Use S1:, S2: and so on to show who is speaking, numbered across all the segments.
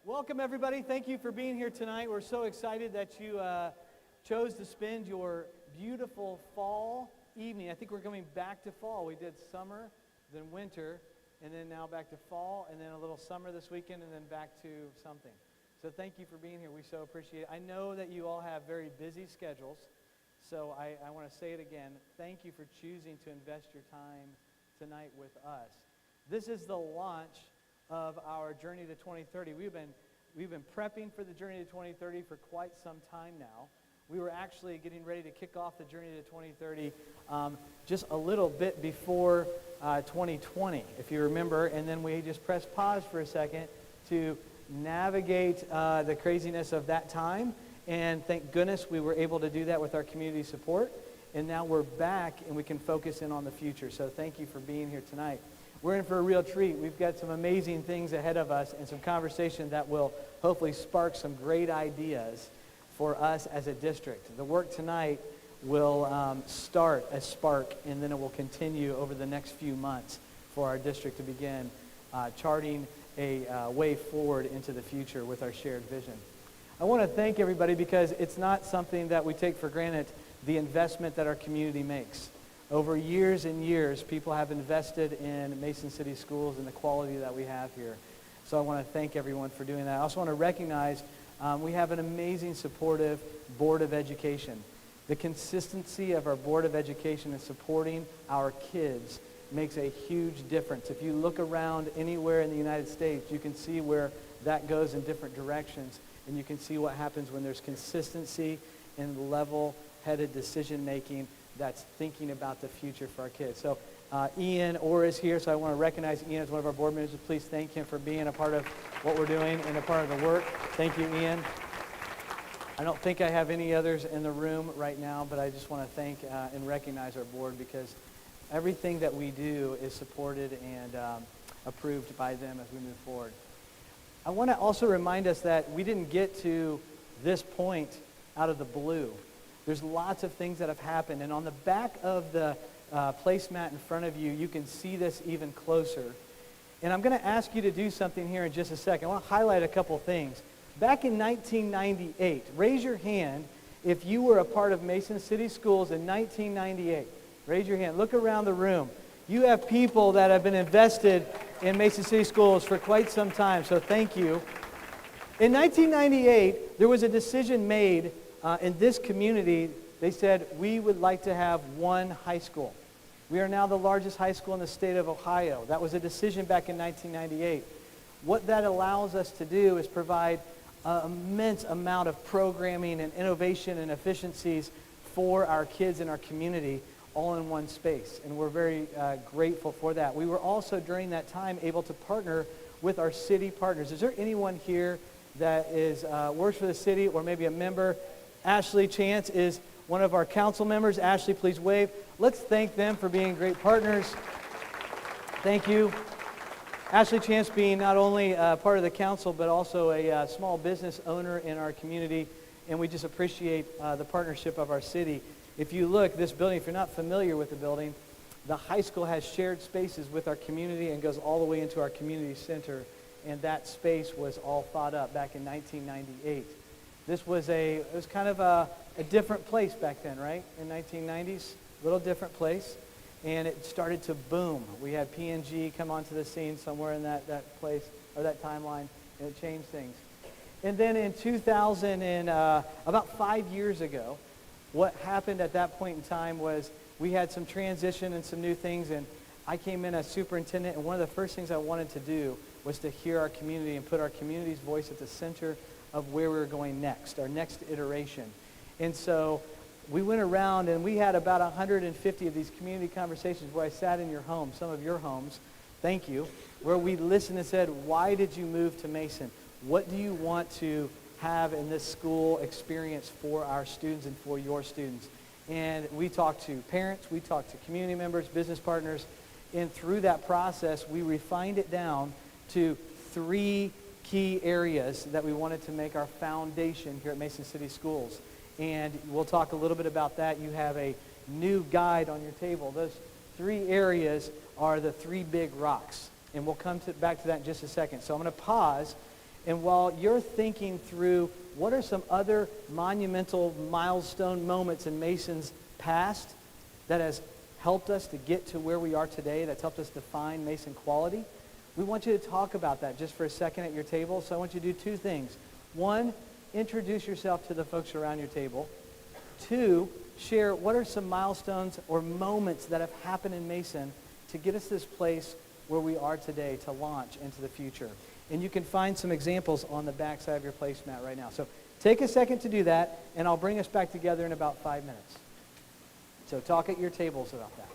S1: Welcome, everybody. Thank you for being here tonight. We're so excited that you chose to spend your beautiful fall evening. I think we're coming back to fall. We did summer, then winter, and then now back to fall, and then a little summer this weekend, and then back to something. So thank you for being here. We so appreciate it. I know that you all have very busy schedules, so I want to say it again. Thank you for choosing to invest your time tonight with us. This is the launch of our Journey to 2030. We've been prepping for the Journey to 2030 for quite some time now. We were actually getting ready to kick off the Journey to 2030 just a little bit before 2020, if you remember, and then we just pressed pause for a second to navigate the craziness of that time, and thank goodness we were able to do that with our community support, and now we're back and we can focus in on the future. So thank you for being here tonight. We're in for a real treat. We've got some amazing things ahead of us and some conversation that will hopefully spark some great ideas for us as a district. The work tonight will start as spark, and then it will continue over the next few months for our district to begin charting a way forward into the future with our shared vision. I want to thank everybody because it's not something that we take for granted, the investment that our community makes. Over years and years, people have invested in Mason City Schools and the quality that we have here. So I want to thank everyone for doing that. I also want to recognize we have an amazing, supportive Board of Education. The consistency of our Board of Education in supporting our kids makes a huge difference. If you look around anywhere in the United States, you can see where that goes in different directions, and you can see what happens when there's consistency and level-headed decision-making that's thinking about the future for our kids. So Ian Orr is here, so I want to recognize Ian as one of our board members. Please thank him for being a part of what we're doing and a part of the work. Thank you, Ian. I don't think I have any others in the room right now, but I just want to thank and recognize our board because everything that we do is supported and approved by them as we move forward. I want to also remind us that we didn't get to this point out of the blue. There's lots of things that have happened, and on the back of the placemat in front of you, you can see this even closer. And I'm going to ask you to do something here in just a second. I want to highlight a couple things. Back in 1998, raise your hand if you were a part of Mason City Schools in 1998. Raise your hand. Look around the room. You have people that have been invested in Mason City Schools for quite some time, so thank you. In 1998, there was a decision made in this community. They said, we would like to have one high school. We are now the largest high school in the state of Ohio. That was a decision back in 1998. What that allows us to do is provide an immense amount of programming and innovation and efficiencies for our kids in our community all in one space. And we're very grateful for that. We were also, during that time, able to partner with our city partners. Is there anyone here that is works for the city or maybe a member? Ashley Chance is one of our council members. Ashley, please wave. Let's thank them for being great partners. Thank you. Ashley Chance being not only part of the council, but also a small business owner in our community, and we just appreciate the partnership of our city. If you look, this building, if you're not familiar with the building, the high school has shared spaces with our community and goes all the way into our community center, and that space was all thought up back in 1998. This was it was kind of a different place back then, right? In 1990s, a little different place. And it started to boom. We had P&G come onto the scene somewhere in that place, or that timeline, and it changed things. And then in 2000, about 5 years ago, what happened at that point in time was we had some transition and some new things, and I came in as superintendent, and one of the first things I wanted to do was to hear our community and put our community's voice at the center of where we were going next, our next iteration. And so we went around and we had about 150 of these community conversations where I sat in your home, some of your homes, thank you, where we listened and said, why did you move to Mason? What do you want to have in this school experience for our students and for your students? And we talked to parents, we talked to community members, business partners, and through that process, we refined it down to 3 key areas that we wanted to make our foundation here at Mason City Schools. And we'll talk a little bit about that. You have a new guide on your table. Those 3 areas are the 3 big rocks. And we'll come back to that in just a second. So I'm going to pause And while you're thinking through what are some other monumental milestone moments in Mason's past that has helped us to get to where we are today, that's helped us define Mason quality, we want you to talk about that just for a second at your table. So I want you to do two things. One, introduce yourself to the folks around your table. Two, share what are some milestones or moments that have happened in Mason to get us to this place where we are today to launch into the future. And you can find some examples on the back side of your placemat right now. So take a second to do that, and I'll bring us back together in about 5 minutes. So talk at your tables about that.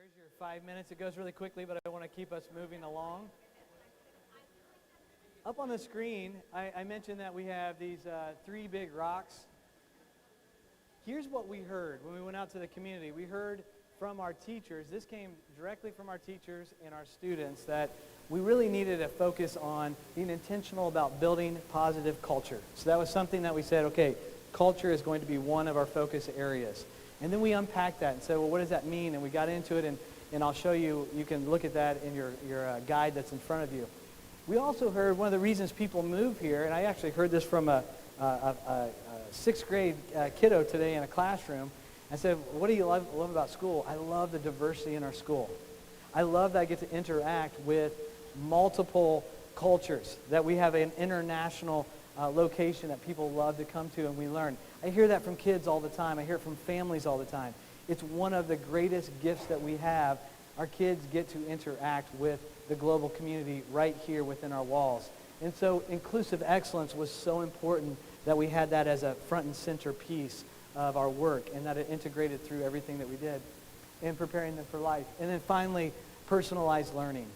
S1: There's your 5 minutes. It goes really quickly, but I want to keep us moving along. Up on the screen, I mentioned that we have these 3 big rocks. Here's what we heard when we went out to the community. We heard from our teachers, this came directly from our teachers and our students, that we really needed to focus on being intentional about building positive culture. So that was something that we said, okay, culture is going to be one of our focus areas. And then we unpacked that and said, well, what does that mean? And we got into it, and I'll show you, you can look at that in your guide that's in front of you. We also heard one of the reasons people move here, and I actually heard this from a 6th grade kiddo today in a classroom. I said, what do you love about school? I love the diversity in our school. I love that I get to interact with multiple cultures, that we have an international location that people love to come to and we learn. I hear that from kids all the time. I hear it from families all the time. It's one of the greatest gifts that we have our kids get to interact with the global community right here within our walls. And so inclusive excellence was so important that we had that as a front and center piece of our work, and that it integrated through everything that we did in preparing them for life. And then finally, personalized learning.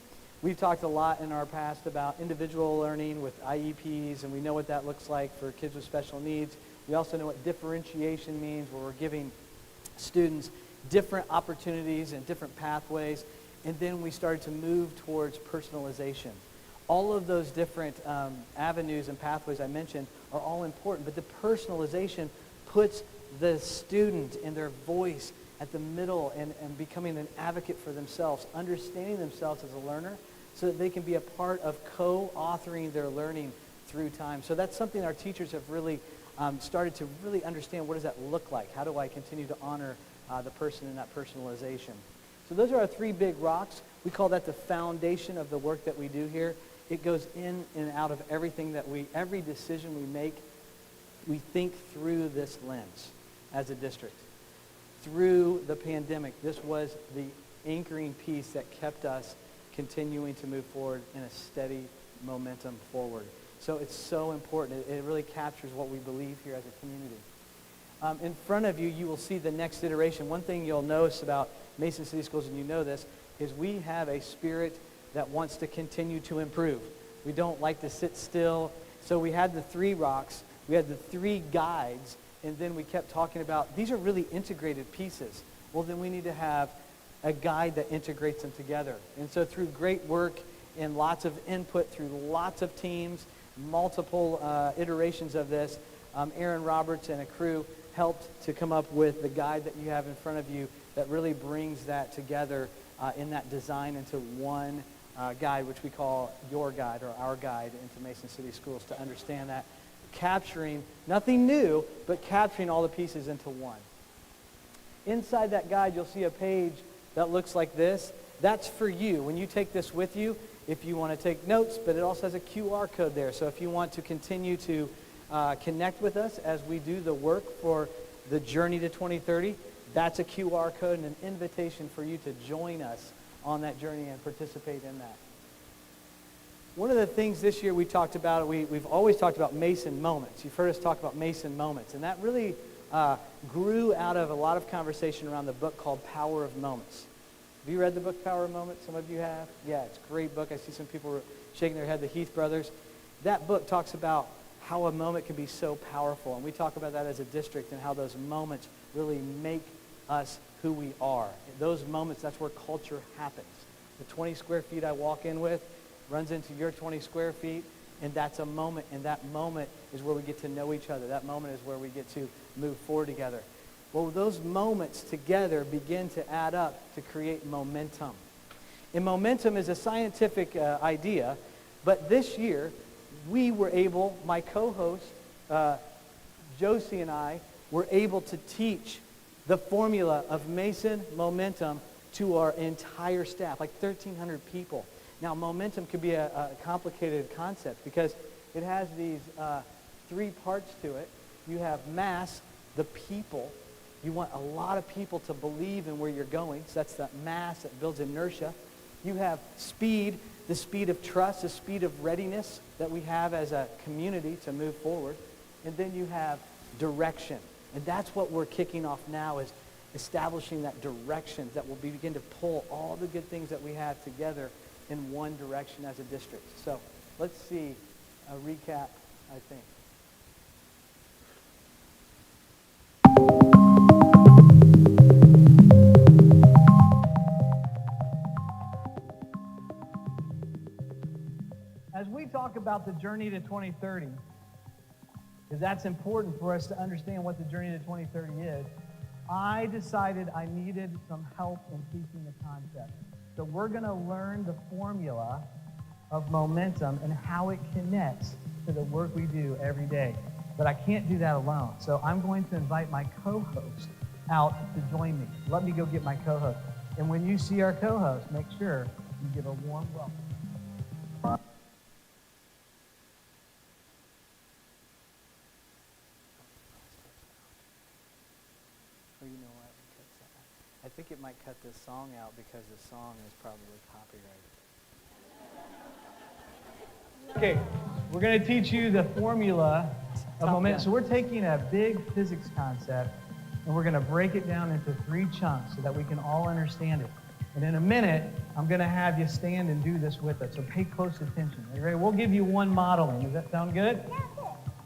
S1: We've talked a lot in our past about individual learning with IEPs, and we know what that looks like for kids with special needs. We also know what differentiation means, where we're giving students different opportunities and different pathways. And then we started to move towards personalization. All of those different avenues and pathways I mentioned are all important, but the personalization puts the student and their voice at the middle and becoming an advocate for themselves, understanding themselves as a learner so that they can be a part of co-authoring their learning through time. So that's something our teachers have really started to really understand. What does that look like? How do I continue to honor the person in that personalization? So those are our three big rocks. We call that the foundation of the work that we do here. It goes in and out of everything that every decision we make, we think through this lens as a district. Through the pandemic, this was the anchoring piece that kept us continuing to move forward in a steady momentum forward. So it's so important. It really captures what we believe here as a community. In front of you, you will see the next iteration. One thing you'll notice about Mason City Schools, and you know this, is we have a spirit that wants to continue to improve. We don't like to sit still. So we had the three rocks, we had the three guides, and then we kept talking about these are really integrated pieces. Well, then we need to have a guide that integrates them together. And so through great work and lots of input through lots of teams, multiple iterations of this, Aaron Roberts and a crew helped to come up with the guide that you have in front of you that really brings that together in that design into one guide, which we call your guide or our guide into Mason City Schools, to understand that, capturing nothing new, but capturing all the pieces into one. Inside that guide, you'll see a page that looks like this. That's for you. When you take this with you, if you want to take notes, but it also has a QR code there. So if you want to continue to connect with us as we do the work for the Journey to 2030, that's a QR code and an invitation for you to join us on that journey and participate in that. One of the things this year we talked about, we've always talked about Mason moments. You've heard us talk about Mason moments. And that really grew out of a lot of conversation around the book called Power of Moments. Have you read the book Power of Moments? Some of you have? Yeah, it's a great book. I see some people shaking their head, the Heath brothers. That book talks about how a moment can be so powerful. And we talk about that as a district and how those moments really make us who we are. Those moments, that's where culture happens. The 20 square feet I walk in with runs into your 20 square feet, and that's a moment, and that moment is where we get to know each other. That moment is where we get to move forward together. Well, those moments together begin to add up to create momentum. And momentum is a scientific idea, but this year we were able, my co-host Josie and I were able to teach the formula of Mason momentum to our entire staff, like 1,300 people. Now, momentum could be a complicated concept because it has these three parts to it. You have mass, the people. You want a lot of people to believe in where you're going. So that's that mass that builds inertia. You have speed, the speed of trust, the speed of readiness that we have as a community to move forward. And then you have direction. And that's what we're kicking off now, is establishing that direction that will begin to pull all the good things that we have together in one direction as a district. So let's see a recap, I think. As we talk about the journey to 2030, because that's important for us to understand what the journey to 2030 is, I decided I needed some help in teaching the concept. So we're going to learn the formula of momentum and how it connects to the work we do every day. But I can't do that alone. So I'm going to invite my co-host out to join me. Let me go get my co-host. And when you see our co-host, make sure you give a warm welcome. I think think it might cut this song out because the song is probably copyrighted. Okay, we're going to teach you the formula of momentum. So we're taking a big physics concept and we're going to break it down into 3 chunks so that we can all understand it. And in a minute, I'm going to have you stand and do this with us. So pay close attention. Are you ready? We'll give you one modeling. Does that sound good? Yeah.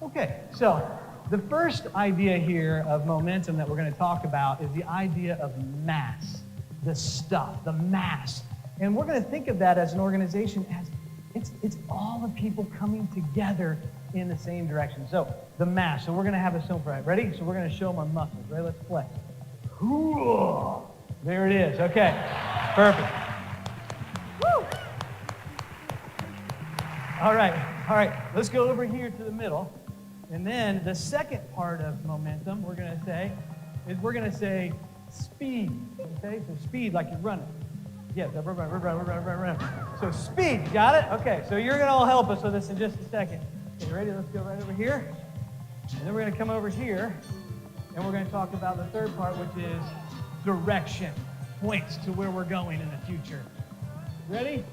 S1: Okay, so the first idea here of momentum that we're going to talk about is the idea of mass, the stuff, the mass. And we're going to think of that as an organization as it's all the people coming together in the same direction. So the mass. So we're going to have a simple, right? Ready? So we're going to show them our muscles. Ready? Let's flex. There it is. Okay, perfect. Woo! All right. Let's go over here to the middle. And then the second part of momentum we're going to say speed. Okay, so speed like you're running. Yeah, run. So speed, got it? Okay, so you're going to all help us with this in just a second. Okay, ready? Let's go right over here. And then we're going to come over here, and we're going to talk about the third part, which is direction. Points to where we're going in the future. Ready?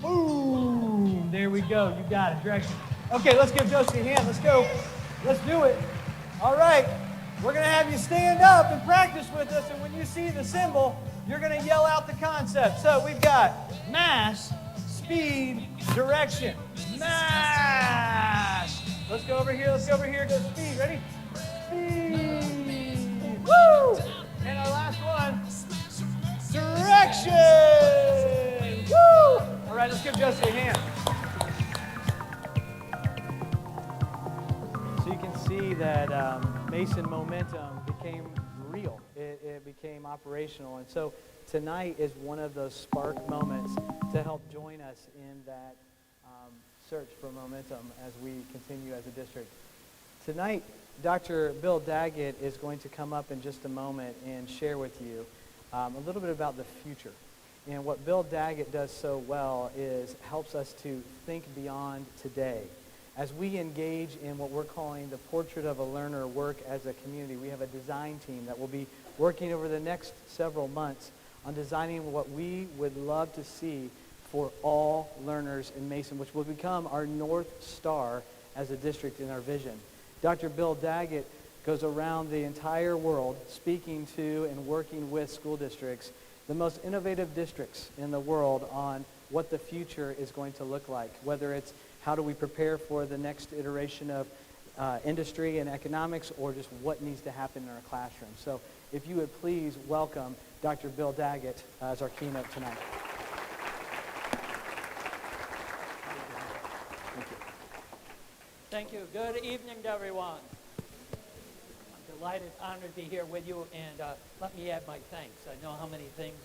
S1: Boom! There we go. You got it. Direction. Okay, let's give Josie a hand. Let's go. Let's do it. All right. We're going to have you stand up and practice with us, and when you see the symbol, you're going to yell out the concept. So we've got mass, speed, direction. Mass. Let's go over here. Go speed. Ready? Speed. Woo! And our last one, direction. Woo! All right, let's give Josie a hand. So you can see that Mason momentum became real. It became operational. And so tonight is one of those spark moments to help join us in that search for momentum as we continue as a district. Tonight, Dr. Bill Daggett is going to come up in just a moment and share with you a little bit about the future. And what Bill Daggett does so well is helps us to think beyond today. As we engage in what we're calling the Portrait of a Learner work as a community, we have a design team that will be working over the next several months on designing what we would love to see for all learners in Mason, which will become our North Star as a district in our vision. Dr. Bill Daggett goes around the entire world speaking to and working with school districts, the most innovative districts in the world, on what the future is going to look like, whether it's how do we prepare for the next iteration of industry and economics, or just what needs to happen in our classroom. So if you would please welcome Dr. Bill Daggett as our keynote tonight.
S2: Thank you. Good evening to everyone. I'm delighted, honored to be here with you, and let me add my thanks. I know how many things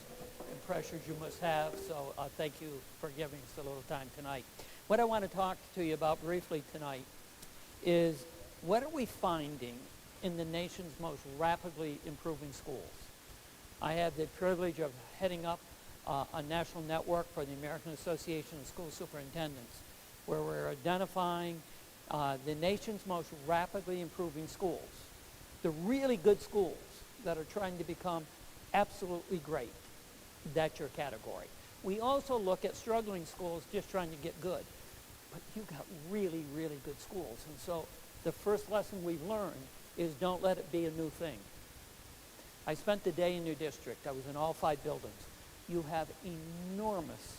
S2: and pressures you must have, so thank you for giving us a little time tonight. What I want to talk to you about briefly tonight is what are we finding in the nation's most rapidly improving schools? I have the privilege of heading up a national network for the American Association of School Superintendents, where we're identifying the nation's most rapidly improving schools, the really good schools that are trying to become absolutely great. That's your category. We also look at struggling schools just trying to get good. But you've got really, really good schools. And so the first lesson we've learned is don't let it be a new thing. I spent the day in your district. I was in all 5 buildings. You have enormous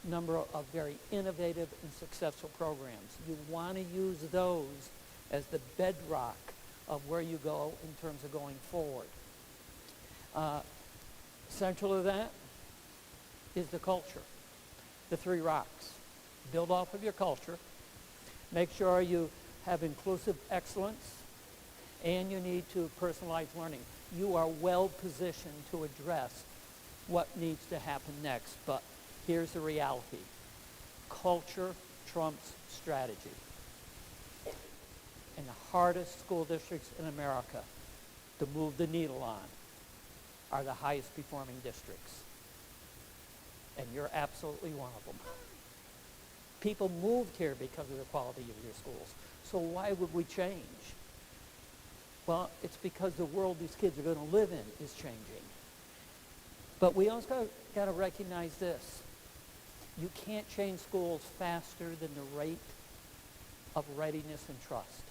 S2: number of very innovative and successful programs. You want to use those as the bedrock of where you go in terms of going forward. Central to that is the culture, the 3 rocks. Build off of your culture. Make sure you have inclusive excellence, and you need to personalize learning. You are well positioned to address what needs to happen next, but here's the reality. Culture trumps strategy. And the hardest school districts in America to move the needle on are the highest performing districts. And you're absolutely one of them. People moved here because of the quality of your schools. So why would we change? Well, it's because the world these kids are going to live in is changing. But we also got to recognize this. You can't change schools faster than the rate of readiness and trust.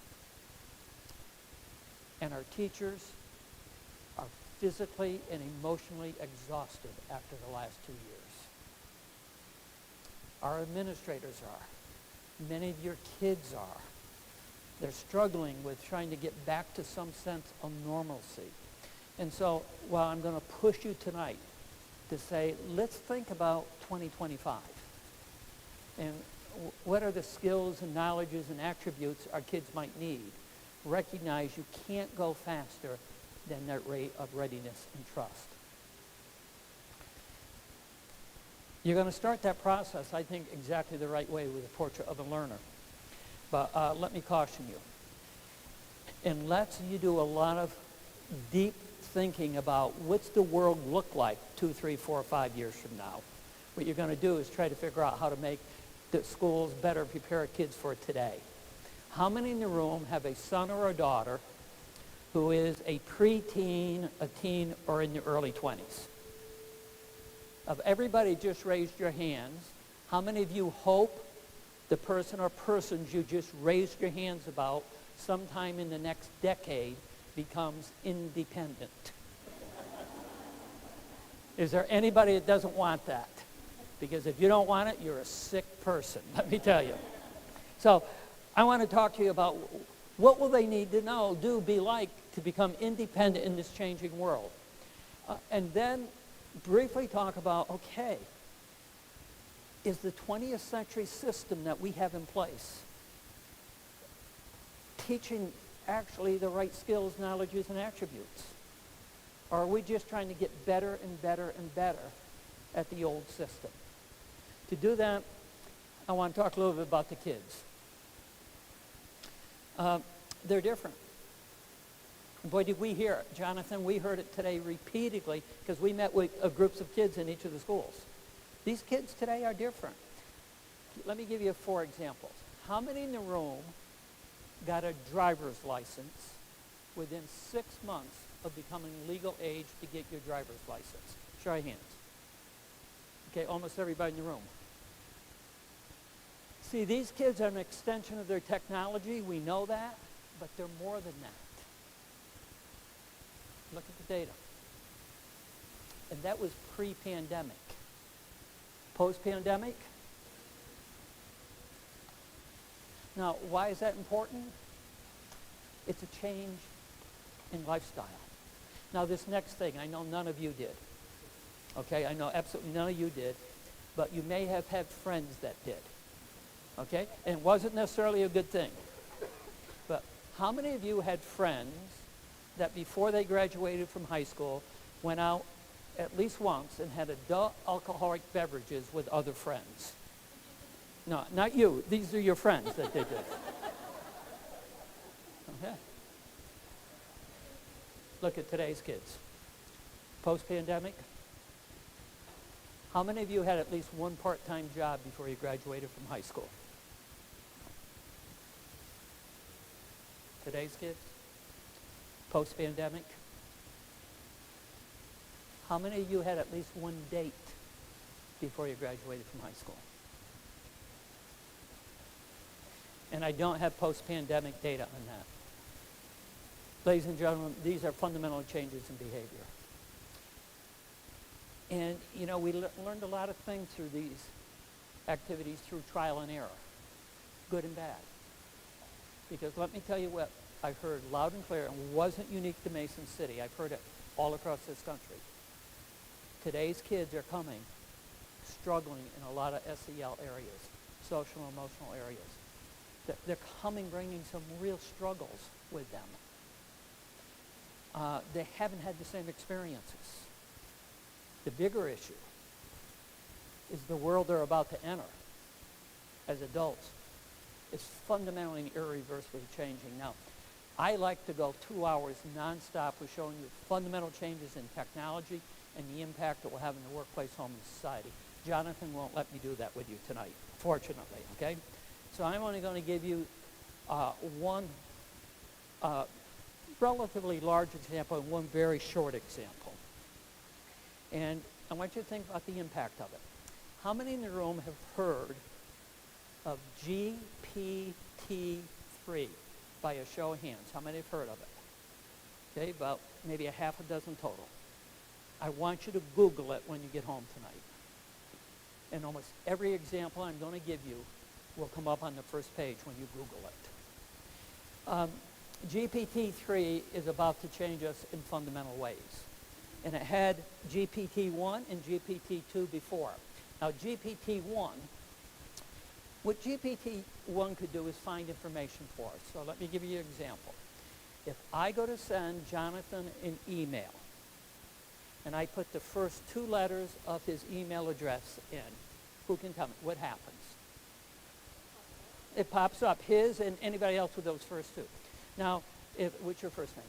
S2: And our teachers are physically and emotionally exhausted after the last 2 years. Our administrators are. Many of your kids are. They're struggling with trying to get back to some sense of normalcy. And so, while I'm going to push you tonight to say, let's think about 2025. And what are the skills and knowledges and attributes our kids might need? Recognize you can't go faster than that rate of readiness and trust. You're going to start that process, I think, exactly the right way with a portrait of a learner. But let me caution you. Unless you do a lot of deep thinking about what's the world look like 2, 3, 4, 5 years from now, what you're going to do is try to figure out how to make the schools better prepare kids for today. How many in the room have a son or a daughter who is a preteen, a teen, or in the early 20s? Of everybody just raised your hands, how many of you hope the person or persons you just raised your hands about sometime in the next decade becomes independent? Is there anybody that doesn't want that? Because if you don't want it, you're a sick person, let me tell you. So I want to talk to you about what will they need to know, be like to become independent in this changing world. And then briefly talk about, okay, is the 20th century system that we have in place teaching actually the right skills, knowledges, and attributes? Or are we just trying to get better and better and better at the old system? To do that, I want to talk a little bit about the kids. They're different. Boy, did we hear it. Jonathan, we heard it today repeatedly because we met with groups of kids in each of the schools. These kids today are different. Let me give you 4 examples. How many in the room got a driver's license within 6 months of becoming legal age to get your driver's license? Show your hands. Okay, almost everybody in the room. See, these kids are an extension of their technology. We know that, but they're more than that. Look at the data. And that was pre-pandemic. Post-pandemic? Now, why is that important? It's a change in lifestyle. Now, this next thing, I know none of you did. Okay, I know absolutely none of you did, but you may have had friends that did. Okay, and it wasn't necessarily a good thing. But how many of you had friends that before they graduated from high school went out at least once and had adult alcoholic beverages with other friends? No, not you. These are your friends that did this. Okay. Look at today's kids. Post-pandemic, how many of you had at least one part-time job before you graduated from high school? Today's kids? Post-pandemic? How many of you had at least one date before you graduated from high school? And I don't have post-pandemic data on that. Ladies and gentlemen, these are fundamental changes in behavior. And, you know, we learned a lot of things through these activities through trial and error, good and bad. Because let me tell you what I heard loud and clear, and wasn't unique to Mason City. I've heard it all across this country. Today's kids are coming, struggling in a lot of SEL areas, social and emotional areas. They're coming bringing some real struggles with them. They haven't had the same experiences. The bigger issue is the world they're about to enter as adults is fundamentally and irreversibly changing. Now, I like to go 2 hours nonstop with showing you fundamental changes in technology and the impact it will have in the workplace, home, and society. Jonathan won't let me do that with you tonight, fortunately, okay? So I'm only going to give you one relatively large example and one very short example. And I want you to think about the impact of it. How many in the room have heard of GPT-3 by a show of hands? How many have heard of it? Okay, about maybe a half a dozen total. I want you to Google it when you get home tonight. And almost every example I'm going to give you will come up on the first page when you Google it. GPT-3 is about to change us in fundamental ways. And it had GPT-1 and GPT-2 before. Now GPT-1, what GPT-1 could do is find information for us. So let me give you an example. If I go to send Jonathan an email, and I put the first 2 letters of his email address in, who can tell me what happens? It pops up, his and anybody else with those first 2. Now, what's your first name?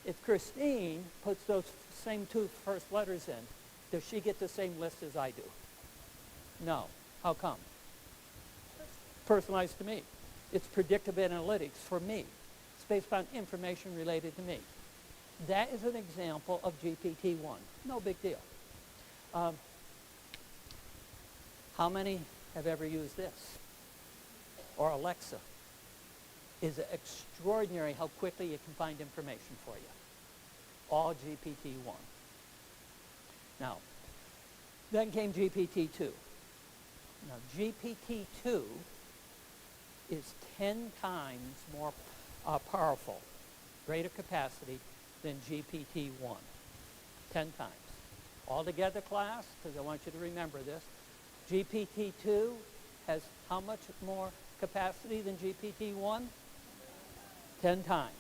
S2: If Christine puts those same 2 first letters in, does she get the same list as I do? No. How come? Personalized to me. It's predictive analytics for me. It's based upon information related to me. That is an example of GPT-1. No big deal. How many have ever used this? Or Alexa? Is it extraordinary how quickly it can find information for you? All GPT-1. Now, then came GPT-2. Now, GPT-2 is 10 times more powerful, greater capacity than GPT-1. 10 times. All together, class, because I want you to remember this, GPT-2 has how much more capacity than GPT-1? 10 times.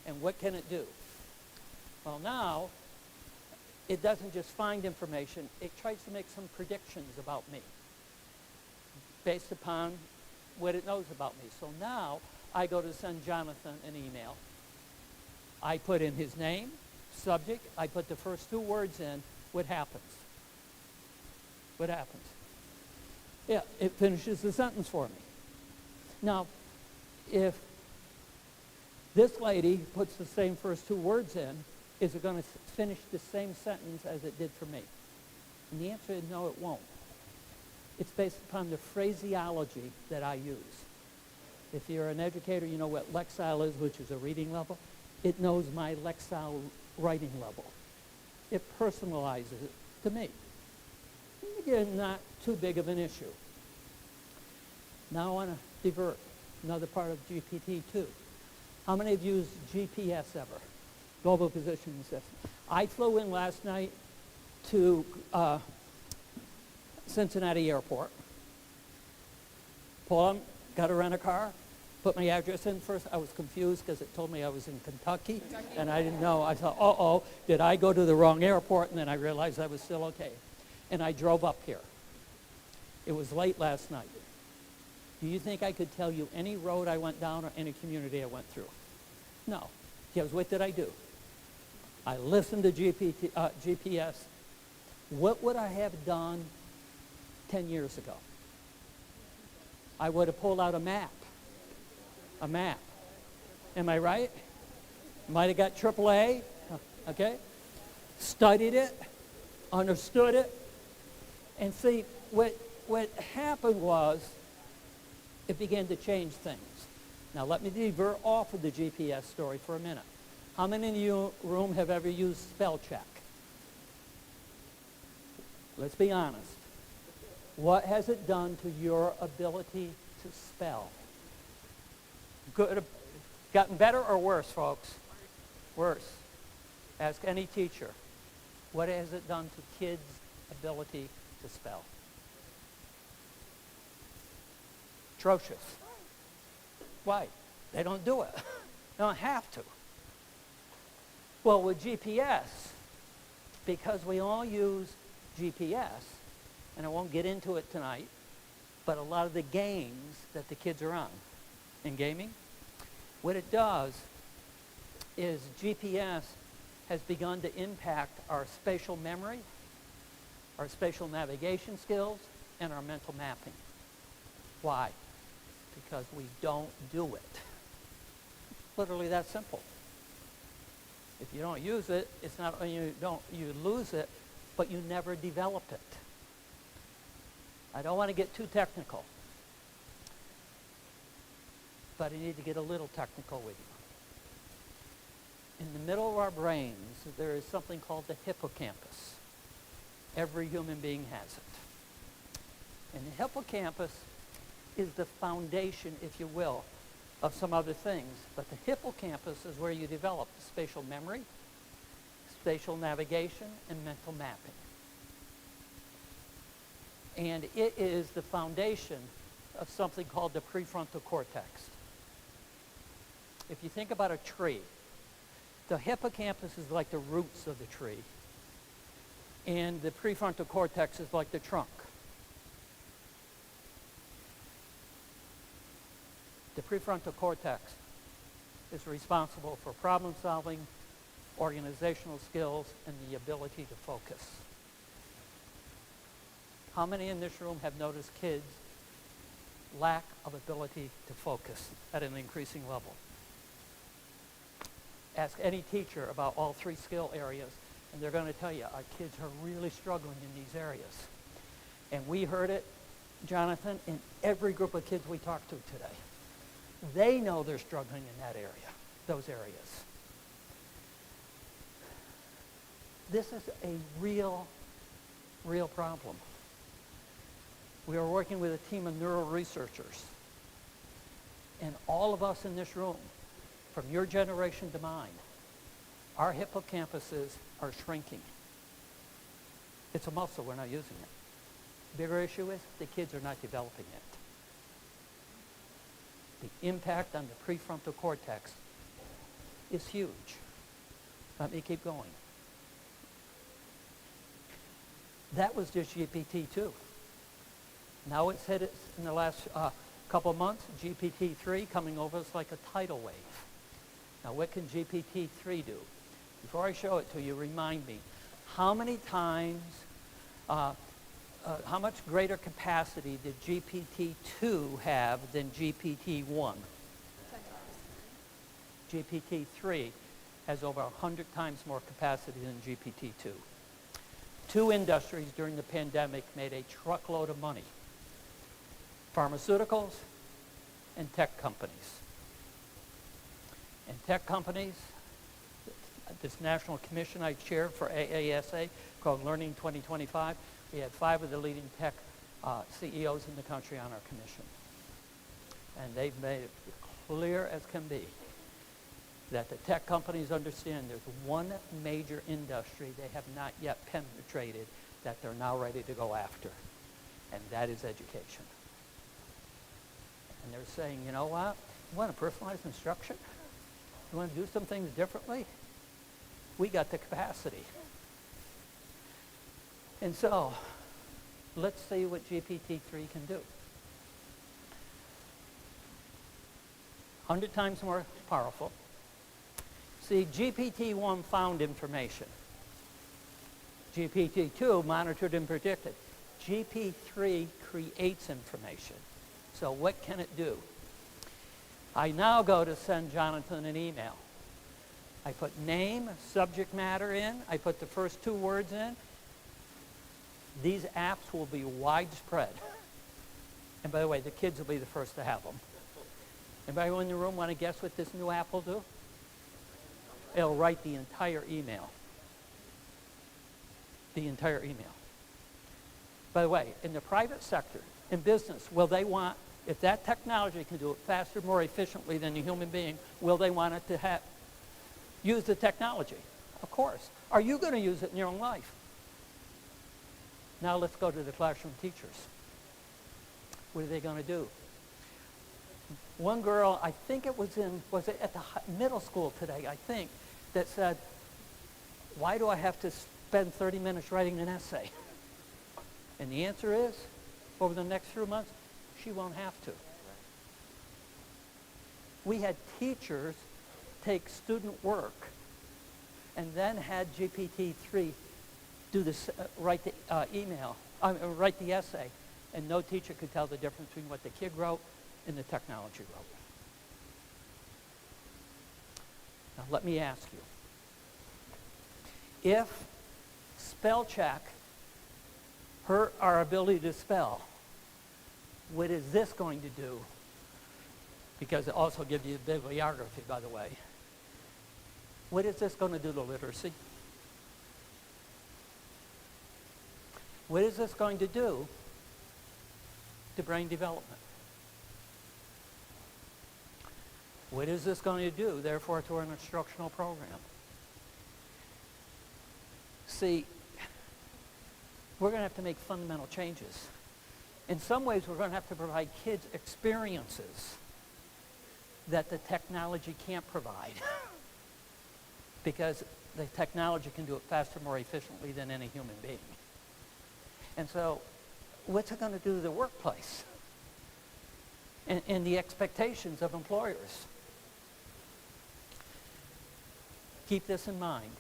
S2: And what can it do? Well, now, it doesn't just find information, it tries to make some predictions about me based upon what it knows about me. So now, I go to send Jonathan an email. I put in his name, subject, I put the first 2 words in. What happens? What happens? Yeah, it finishes the sentence for me. Now, if this lady puts the same first 2 words in, is it going to finish the same sentence as it did for me? And the answer is no, it won't. It's based upon the phraseology that I use. If you're an educator, you know what Lexile is, which is a reading level. It knows my Lexile writing level. It personalizes it to me. Again, not too big of an issue. Now I want to divert another part of GPT-2. How many have used GPS ever? Global Positioning System. I flew in last night to Cincinnati Airport. Pull up, got to rent a car, put my address in first. I was confused because it told me I was in Kentucky, and I didn't know. I thought, uh-oh, did I go to the wrong airport? And then I realized I was still okay. And I drove up here. It was late last night. Do you think I could tell you any road I went down or any community I went through? No. Because what did I do? I listened to GPS. What would I have done 10 years ago? I would have pulled out a map. A map. Am I right? Might have got AAA, okay? Studied it, understood it, and see, what happened was it began to change things. Now let me divert off of the GPS story for a minute. How many in the room have ever used spell check? Let's be honest. What has it done to your ability to spell? Good, gotten better or worse, folks? Worse. Ask any teacher. What has it done to kids' ability to spell? Atrocious. Why? They don't do it. They don't have to. Well, with GPS, because we all use GPS, and I won't get into it tonight, but a lot of the games that the kids are on in gaming, what it does is GPS has begun to impact our spatial memory, our spatial navigation skills, and our mental mapping. Why? Because we don't do it. Literally that simple. If you don't use it, it's not only you lose it, but you never developed it. I don't want to get too technical, but I need to get a little technical with you. In the middle of our brains, there is something called the hippocampus. Every human being has it. And the hippocampus is the foundation, if you will, of some other things. But the hippocampus is where you develop spatial memory, spatial navigation, and mental mapping. And it is the foundation of something called the prefrontal cortex. If you think about a tree, the hippocampus is like the roots of the tree, and the prefrontal cortex is like the trunk. The prefrontal cortex is responsible for problem solving, organizational skills, and the ability to focus. How many in this room have noticed kids' lack of ability to focus at an increasing level? Ask any teacher about all three skill areas, and they're going to tell you our kids are really struggling in these areas. And we heard it, Jonathan, in every group of kids we talked to today. They know they're struggling in that area, those areas. This is a real problem. We are working with a team of neural researchers, and all of us in this room, from your generation to mine, our hippocampuses are shrinking. It's a muscle, we're not using it. Bigger issue is the kids are not developing it. The impact on the prefrontal cortex is huge. Let me keep going. That was just GPT-2. Now it's hit in the last couple of months, GPT-3 coming over us like a tidal wave. Now what can GPT-3 do? Before I show it to you, remind me, how many times, how much greater capacity did GPT-2 have than GPT-1? GPT-3 has over 100 times more capacity than GPT-2. Two industries during the pandemic made a truckload of money: pharmaceuticals and tech companies. And tech companies, this national commission I chair for AASA called Learning 2025, we had 5 of the leading tech CEOs in the country on our commission. And they've made it clear as can be that the tech companies understand there's one major industry they have not yet penetrated that they're now ready to go after, and that is education. And they're saying, you know what? You want to personalize instruction? You want to do some things differently? We got the capacity. And so, let's see what GPT-3 can do. 100 times more powerful. See, GPT-1 found information. GPT-2 monitored and predicted. GPT-3 creates information. So what can it do? I now go to send Jonathan an email. I put name, subject matter in. I put the first 2 words in. These apps will be widespread. And by the way, the kids will be the first to have them. Anybody in the room want to guess what this new app will do? It'll write the entire email. The entire email. By the way, in the private sector, in business, will they want, if that technology can do it faster, more efficiently than a human being, will they want it to use the technology? Of course. Are you going to use it in your own life? Now let's go to the classroom teachers. What are they going to do? One girl, I think it was at the middle school today, I think, that said, why do I have to spend 30 minutes writing an essay? And the answer is, over the next few months, she won't have to. We had teachers take student work and then had GPT-3 do this, write the write the essay, and no teacher could tell the difference between what the kid wrote and the technology wrote. Now let me ask you, if spell check our ability to spell. What is this going to do? Because it also gives you bibliography, by the way. What is this going to do to literacy? What is this going to do to brain development? What is this going to do, therefore, to an instructional program? See, we're going to have to make fundamental changes. In some ways, we're going to have to provide kids experiences that the technology can't provide because the technology can do it faster, more efficiently than any human being. And so, what's it going to do to the workplace and the expectations of employers? Keep this in mind.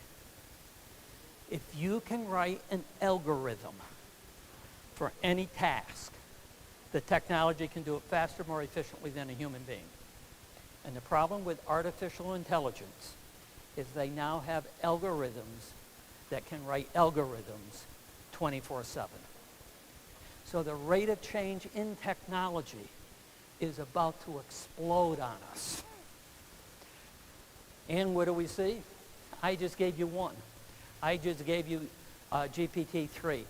S2: If you can write an algorithm for any task, the technology can do it faster, more efficiently than a human being. And the problem with artificial intelligence is they now have algorithms that can write algorithms 24/7. So the rate of change in technology is about to explode on us. And what do we see? I just gave you one. I just gave you GPT-3.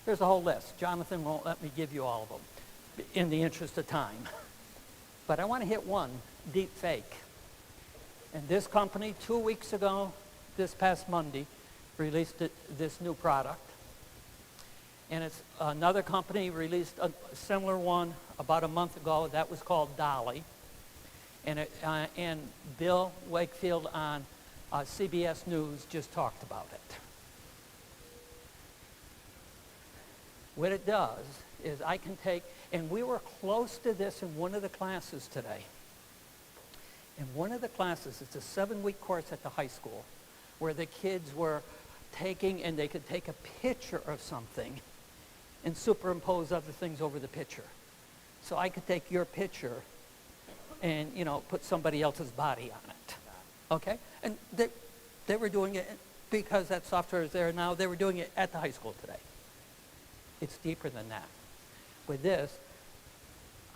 S2: There's a whole list. Jonathan won't let me give you all of them in the interest of time. But I want to hit one, deep fake. And this company, 2 weeks ago, this past Monday, released this new product. And it's another company released a similar one about a month ago. That was called Dolly. And Bill Wakefield on CBS News just talked about it. What it does is I can take, and we were close to this in one of the classes today. In one of the classes, it's a 7-week course at the high school, where the kids were taking, and they could take a picture of something and superimpose other things over the picture. So I could take your picture and, put somebody else's body on it. Okay? And they were doing it because that software is there now. They were doing it at the high school today. It's deeper than that. With this,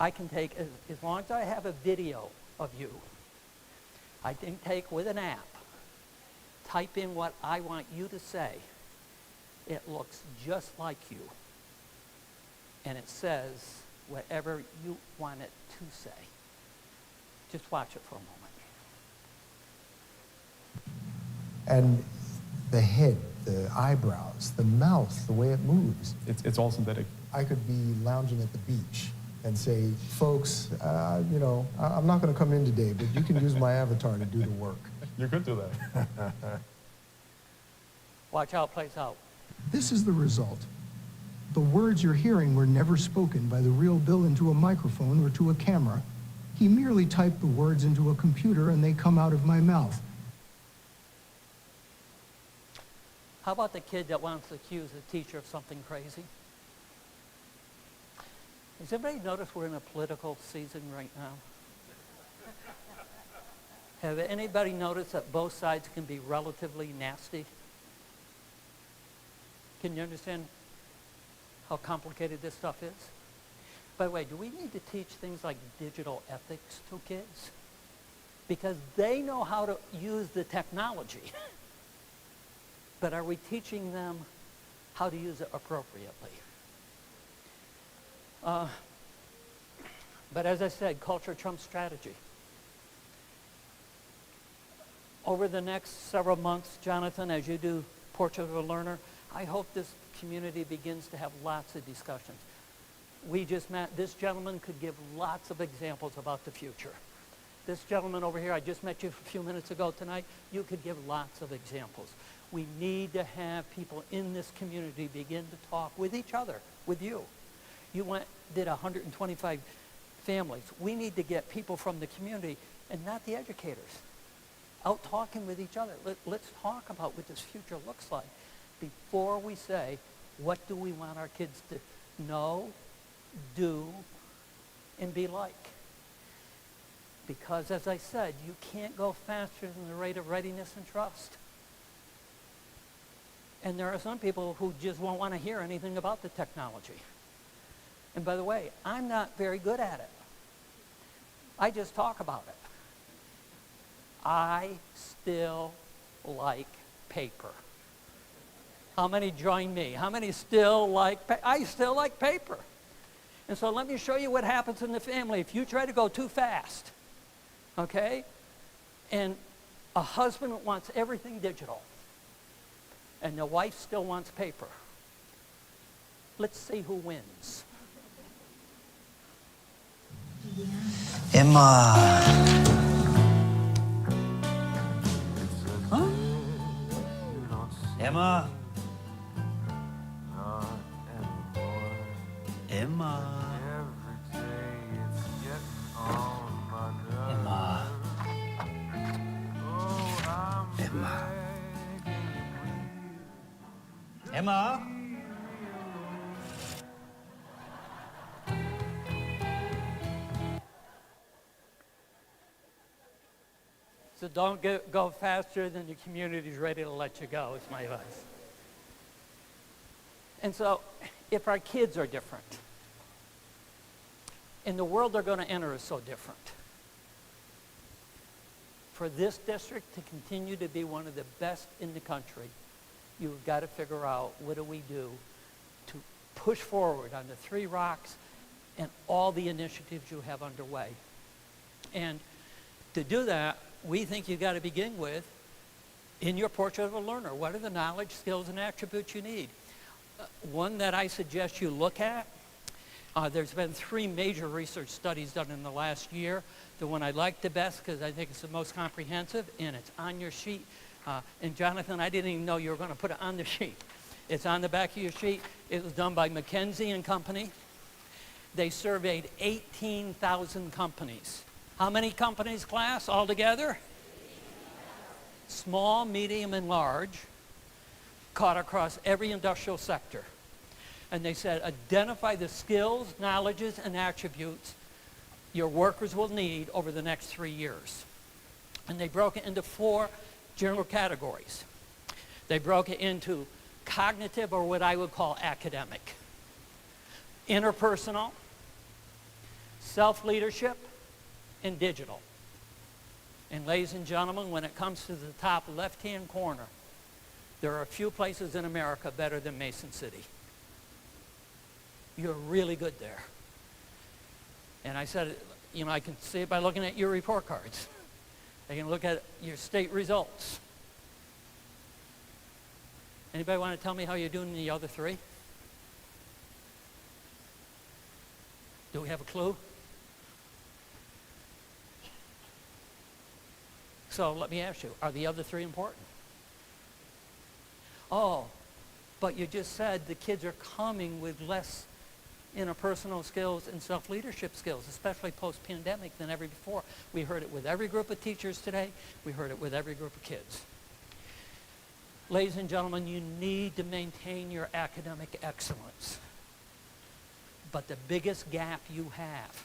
S2: I can take, as long as I have a video of you, I can take with an app, type in what I want you to say. It looks just like you. And it says whatever you want it to say. Just watch it for a moment.
S3: And the head, the eyebrows, the mouth, the way it moves.
S4: It's all synthetic.
S3: I could be lounging at the beach and say, folks, I'm not going to come in today, but you can use my avatar to do the work.
S4: You could do that.
S2: Watch how it plays out.
S3: This is the result. The words you're hearing were never spoken by the real Bill into a microphone or to a camera. He merely typed the words into a computer and they come out of my mouth.
S2: How about the kid that wants to accuse the teacher of something crazy? Has anybody noticed we're in a political season right now? Have anybody noticed that both sides can be relatively nasty? Can you understand how complicated this stuff is? By the way, do we need to teach things like digital ethics to kids? Because they know how to use the technology. But are we teaching them how to use it appropriately? But as I said, culture trumps strategy. Over the next several months, Jonathan, as you do Portrait of a Learner, I hope this community begins to have lots of discussions. We just met, this gentleman could give lots of examples about the future. This gentleman over here, I just met you a few minutes ago tonight, you could give lots of examples. We need to have people in this community begin to talk with each other, with you. You did 125 families. We need to get people from the community and not the educators out talking with each other. Let's talk about what this future looks like before we say, what do we want our kids to know, do, and be like? Because, as I said, you can't go faster than the rate of readiness and trust. And there are some people who just won't want to hear anything about the technology. And by the way, I'm not very good at it. I just talk about it. I still like paper. How many join me? How many still like I still like paper. And so let me show you what happens in the family if you try to go too fast. Okay? And a husband wants everything digital. And the wife still wants paper. Let's see who wins.
S5: Emma. Huh? Emma. Emma. Emma. Emma. Emma.
S2: So don't go faster than the community's ready to let you go, is my advice. And so, if our kids are different, and the world they're going to enter is so different, for this district to continue to be one of the best in the country, you've got to figure out what do we do to push forward on the 3 rocks and all the initiatives you have underway. And to do that, we think you've got to begin with, in your portrait of a learner, what are the knowledge, skills, and attributes you need? One that I suggest you look at, there's been 3 major research studies done in the last year. The one I like the best because I think it's the most comprehensive, and it's on your sheet. And Jonathan, I didn't even know you were going to put it on the sheet. It's on the back of your sheet. It was done by McKinsey and Company. They surveyed 18,000 companies. How many companies, class, altogether? Small, medium, and large, cut across every industrial sector. And they said, identify the skills, knowledges, and attributes your workers will need over the next 3 years. And they broke it into 4 general categories. They broke it into cognitive, or what I would call academic, interpersonal, self-leadership, and digital. And ladies and gentlemen, when it comes to the top left-hand corner, there are a few places in America better than Mason City. You're really good there. And I said, you know, I can see it by looking at your report cards. I can look at your state results. Anybody want to tell me how you're doing in the other 3? Do we have a clue? So let me ask you, are the other 3 important? Oh, but you just said the kids are coming with less interpersonal skills and self-leadership skills, especially post-pandemic, than ever before. We heard it with every group of teachers today. We heard it with every group of kids. Ladies and gentlemen, you need to maintain your academic excellence. But the biggest gap you have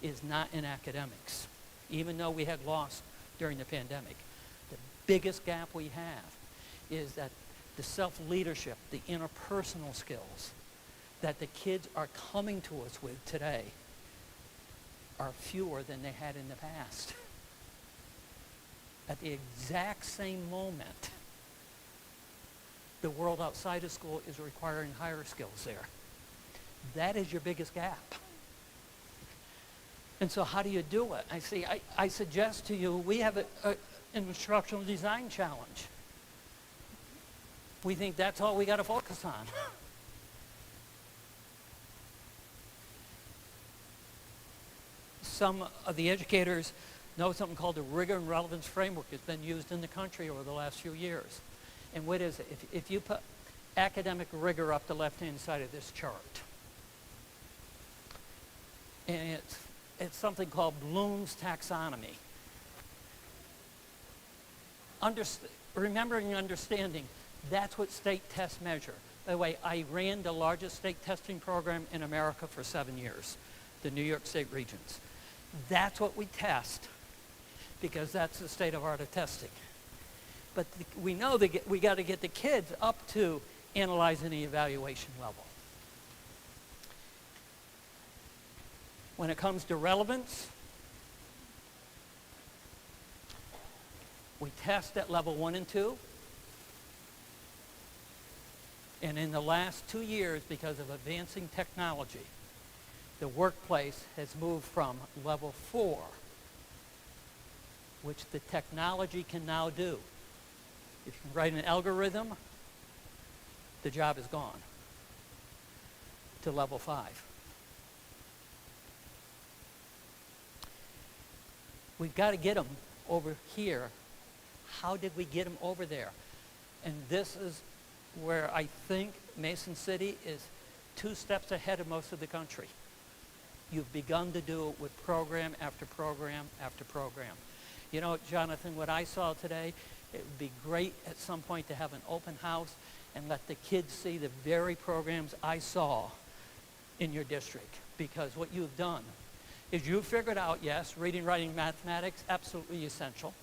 S2: is not in academics, even though we had lost during the pandemic. The biggest gap we have is that the self-leadership, the interpersonal skills that the kids are coming to us with today are fewer than they had in the past. At the exact same moment, the world outside of school is requiring higher skills there. That is your biggest gap. And so how do you do it? I suggest to you, we have an instructional design challenge. We think that's all we got to focus on. Some of the educators know something called the Rigor and Relevance framework. It's been used in the country over the last few years. And what is it? If you put academic rigor up the left-hand side of this chart, and it's something called Bloom's taxonomy. Remembering and understanding, that's what state tests measure. By the way, I ran the largest state testing program in America for 7 years, the New York State Regents. That's what we test, because that's the state of art of testing. But we know that we got to get the kids up to analyzing the evaluation level. When it comes to relevance, we test at level 1 and 2. And in the last 2 years, because of advancing technology, the workplace has moved from level 4, which the technology can now do. If you can write an algorithm, the job is gone, to level 5. We've got to get them over here. How did we get them over there? And this is where I think Mason City is 2 steps ahead of most of the country. You've begun to do it with program after program after program. You know, Jonathan, what I saw today, it would be great at some point to have an open house and let the kids see the very programs I saw in your district. Because what you've done is you've figured out, yes, reading, writing, mathematics, absolutely essential.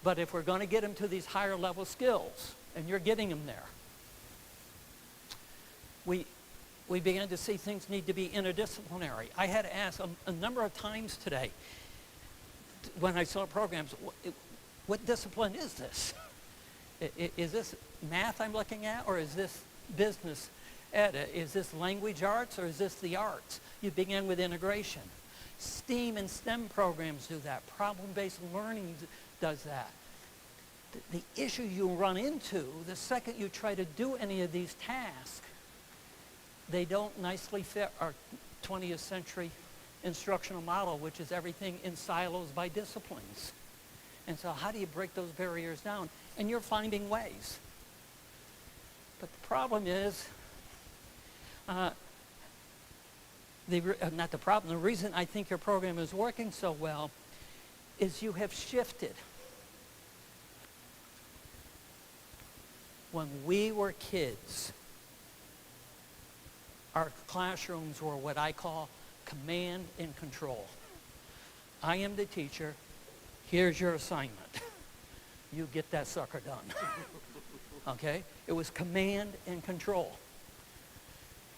S2: But if we're going to get them to these higher level skills, and you're getting them there, we began to see things need to be interdisciplinary. I had to ask a number of times today when I saw programs, what discipline is this? Is this math I'm looking at, or is this business ed? Is this language arts, or is this the arts? You begin with integration. STEAM and STEM programs do that. Problem-based learning does that. The issue you run into the second you try to do any of these tasks, they don't nicely fit our 20th century instructional model, which is everything in silos by disciplines. And so how do you break those barriers down? And you're finding ways. But the problem is, not the problem, the reason I think your program is working so well is you have shifted. When we were kids, our classrooms were what I call command and control. I am the teacher. Here's your assignment. You get that sucker done. Okay? It was command and control.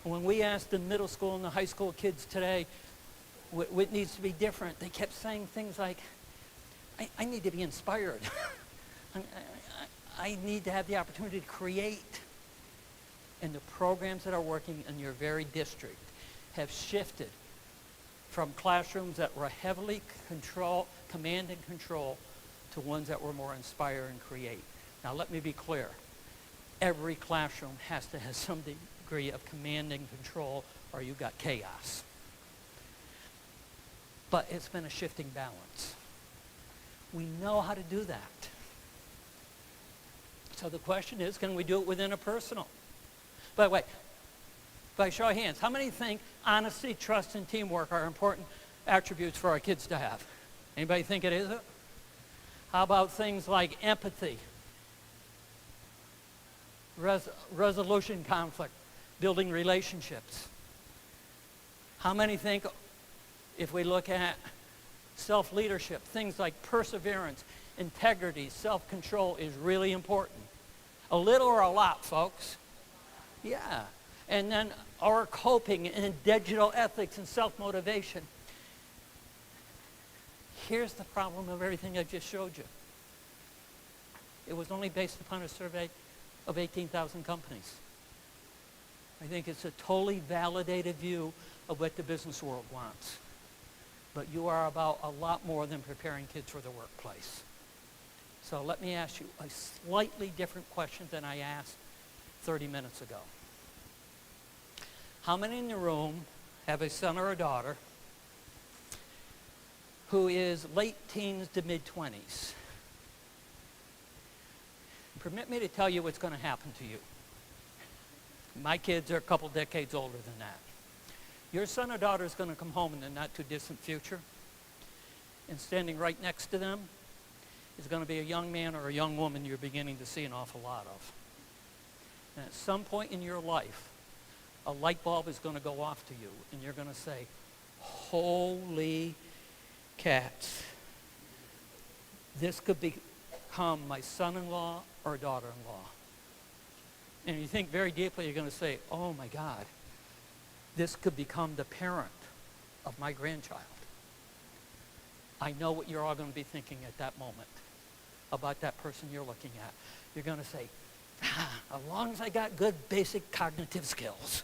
S2: When we asked the middle school and the high school kids today what needs to be different, they kept saying things like, I need to be inspired. I need to have the opportunity to create. And the programs that are working in your very district have shifted from classrooms that were heavily command and control to ones that were more inspire and create. Now let me be clear. Every classroom has to have some degree of command and control, or you got chaos. But it's been a shifting balance. We know how to do that. So the question is, can we do it within a personal? By the way, by show of hands, how many think honesty, trust, and teamwork are important attributes for our kids to have? Anybody think it is? How about things like empathy, resolution conflict, building relationships? How many think, if we look at self-leadership, things like perseverance, integrity, self-control is really important? A little or a lot, folks? Yeah. And then our coping and digital ethics and self-motivation. Here's the problem of everything I just showed you. It was only based upon a survey of 18,000 companies. I think it's a totally validated view of what the business world wants. But you are about a lot more than preparing kids for the workplace. So let me ask you a slightly different question than I asked 30 minutes ago. How many in the room have a son or a daughter who is late teens to mid-20s? Permit me to tell you what's going to happen to you. My kids are a couple decades older than that. Your son or daughter is going to come home in the not-too-distant future, and standing right next to them is going to be a young man or a young woman you're beginning to see an awful lot of. And at some point in your life, a light bulb is going to go off to you, and you're going to say, holy cats, this could be become my son-in-law or daughter-in-law. And you think very deeply, you're going to say, oh my God, this could become the parent of my grandchild. I know what you're all going to be thinking at that moment about that person you're looking at. You're going to say, as long as I got good basic cognitive skills.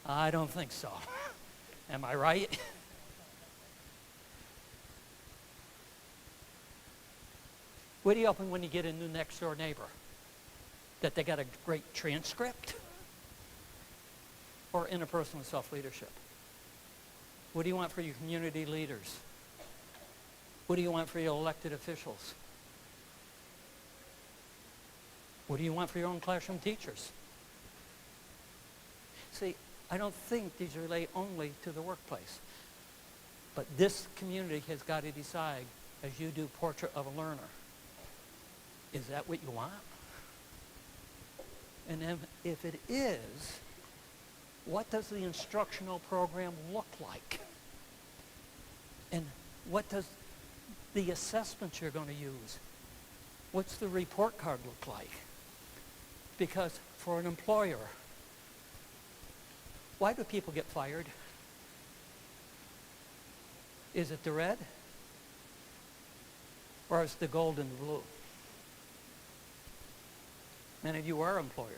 S2: I don't think so. Am I right? What do you open when you get a new next door neighbor? That they got a great transcript? Or interpersonal self-leadership? What do you want for your community leaders? What do you want for your elected officials? What do you want for your own classroom teachers? See, I don't think these relate only to the workplace. But this community has got to decide, as you do Portrait of a Learner, is that what you want? And then if it is, what does the instructional program look like? And what does the assessments you're going to use? What's the report card look like? Because for an employer, why do people get fired? Is it the red? Or is it the gold and the blue? Many of you are employers.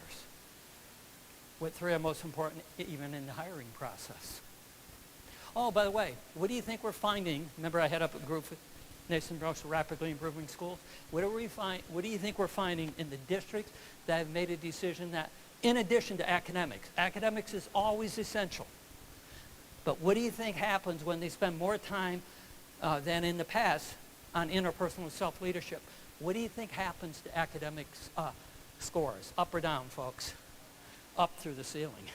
S2: What three are most important even in the hiring process? Oh, by the way, what do you think we're finding? Remember I head up a group with nation's most rapidly improving schools? What do you think we're finding in the districts that have made a decision that, in addition to academics is always essential. But what do you think happens when they spend more time than in the past on interpersonal self-leadership? What do you think happens to academics scores? Up or down, folks? Up through the ceiling.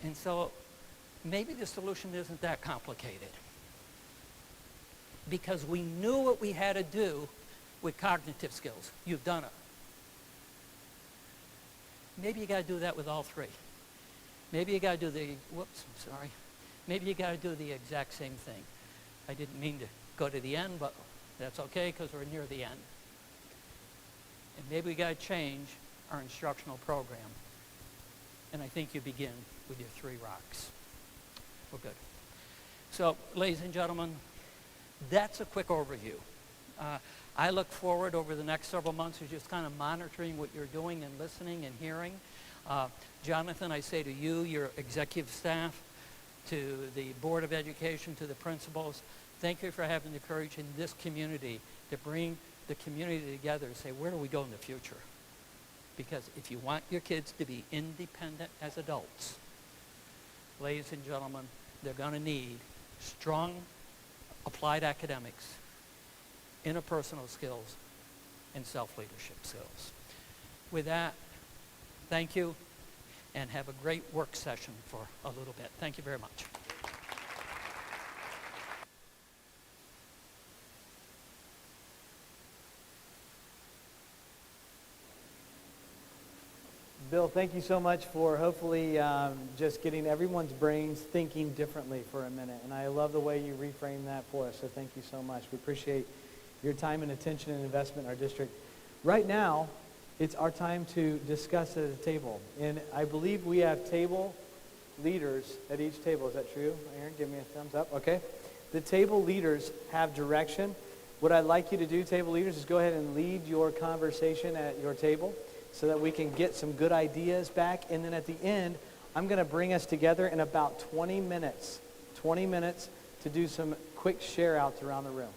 S2: And so maybe the solution isn't that complicated. Because we knew what we had to do with cognitive skills. You've done it. Maybe you got to do that with all three. Maybe you got to do maybe you got to do the exact same thing. I didn't mean to go to the end, but that's okay because we're near the end. And maybe we got to change our instructional program. And I think you begin with your 3 rocks. Well, good. So, ladies and gentlemen, that's a quick overview. I look forward over the next several months to just kind of monitoring what you're doing and listening and hearing. Jonathan, I say to you, your executive staff, to the Board of Education, to the principals, thank you for having the courage in this community to bring the community together and say, where do we go in the future? Because if you want your kids to be independent as adults, ladies and gentlemen, they're going to need strong applied academics, interpersonal skills, and self-leadership skills. With that, thank you, and have a great work session for a little bit. Thank you very much.
S1: Bill, thank you so much for hopefully just getting everyone's brains thinking differently for a minute. And I love the way you reframe that for us, so thank you so much. We appreciate your time and attention and investment in our district. Right now, it's our time to discuss at a table. And I believe we have table leaders at each table. Is that true? Aaron, give me a thumbs up. Okay. The table leaders have direction. What I'd like you to do, table leaders, is go ahead and lead your conversation at your table, so that we can get some good ideas back. And then at the end, I'm going to bring us together in about 20 minutes to do some quick share outs around the room.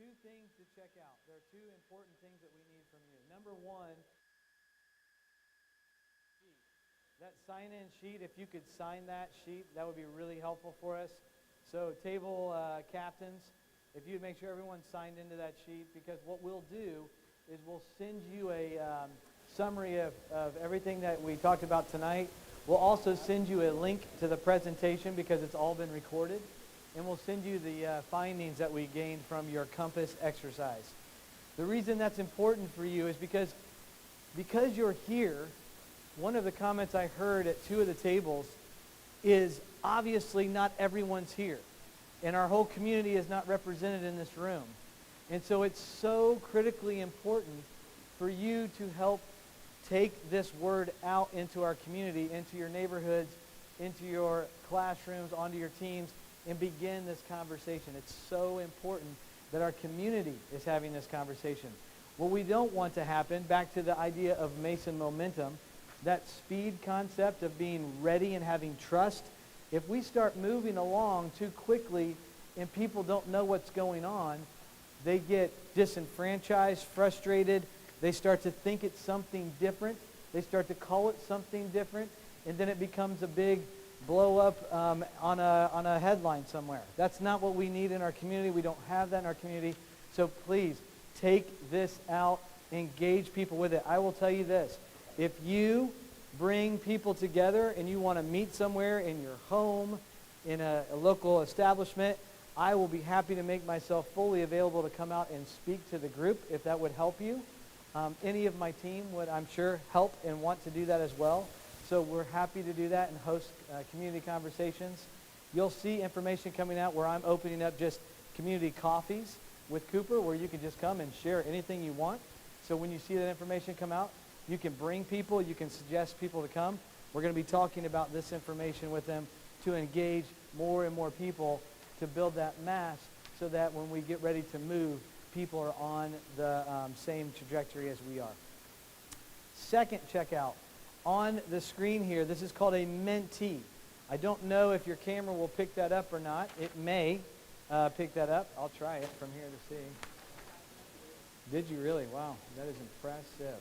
S1: two things to check out. There are two important things that we need from you. Number one, that sign-in sheet, if you could sign that sheet, that would be really helpful for us. So table captains, if you'd make sure everyone's signed into that sheet, because what we'll do is we'll send you a summary of everything that we talked about tonight. We'll also send you a link to the presentation because it's all been recorded. And we'll send you the findings that we gained from your compass exercise. The reason that's important for you is because you're here. One of the comments I heard at two of the tables is obviously not everyone's here. And our whole community is not represented in this room. And so it's so critically important for you to help take this word out into our community, into your neighborhoods, into your classrooms, onto your teams, and begin this conversation. It's so important that our community is having this conversation. What we don't want to happen, back to the idea of Mason momentum, that speed concept of being ready and having trust, if we start moving along too quickly and people don't know what's going on, they get disenfranchised, frustrated. They start to think it's something different. They start to call it something different, and then it becomes a big blow up on a headline somewhere. That's not what we need in our community. We don't have that in our community. So please, take this out, engage people with it. I will tell you this. If you bring people together and you want to meet somewhere in your home, in a local establishment, I will be happy to make myself fully available to come out and speak to the group if that would help you. Any of my team would, I'm sure, help and want to do that as well. So we're happy to do that and host community conversations. You'll see information coming out where I'm opening up just community coffees with Cooper where you can just come and share anything you want. So when you see that information come out, you can bring people, you can suggest people to come. We're going to be talking about this information with them to engage more and more people to build that mass so that when we get ready to move, people are on the same trajectory as we are. Second checkout. On the screen here, this is called a mentee. I don't know if your camera will pick that up or not. It may pick that up. I'll try it from here to see. Did you really? Wow, that is impressive.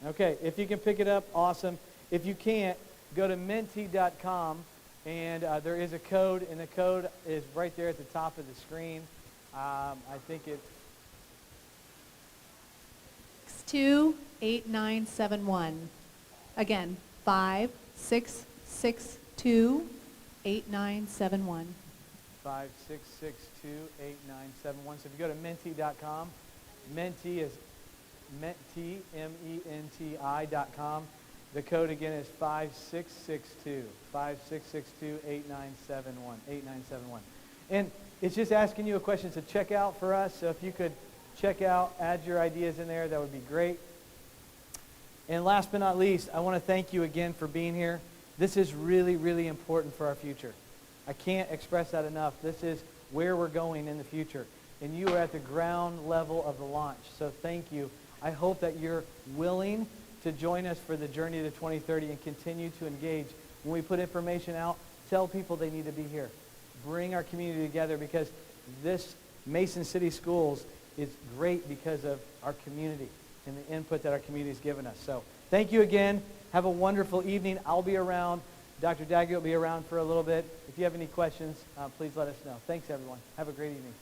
S1: Okay, if you can pick it up, awesome. If you can't, go to mentee.com, and there is a code, and the code is right there at the top of the screen. I think it's
S6: 628971. Again, 56628971.
S1: 56628971. So if you go to mentee.com, mentee is mentee, MENTI.com. The code again is 5662 8971. And it's just asking you a question to check out for us. So if you could check out, add your ideas in there, that would be great. And last but not least, I want to thank you again for being here. This is really, really important for our future. I can't express that enough. This is where we're going in the future. And you are at the ground level of the launch. So thank you. I hope that you're willing to join us for the journey to 2030 and continue to engage. When we put information out, tell people they need to be here. Bring our community together, because this Mason City Schools is great because of our community and the input that our community has given us. So thank you again. Have a wonderful evening. I'll be around. Dr. Daggy will be around for a little bit. If you have any questions, please let us know. Thanks, everyone. Have a great evening.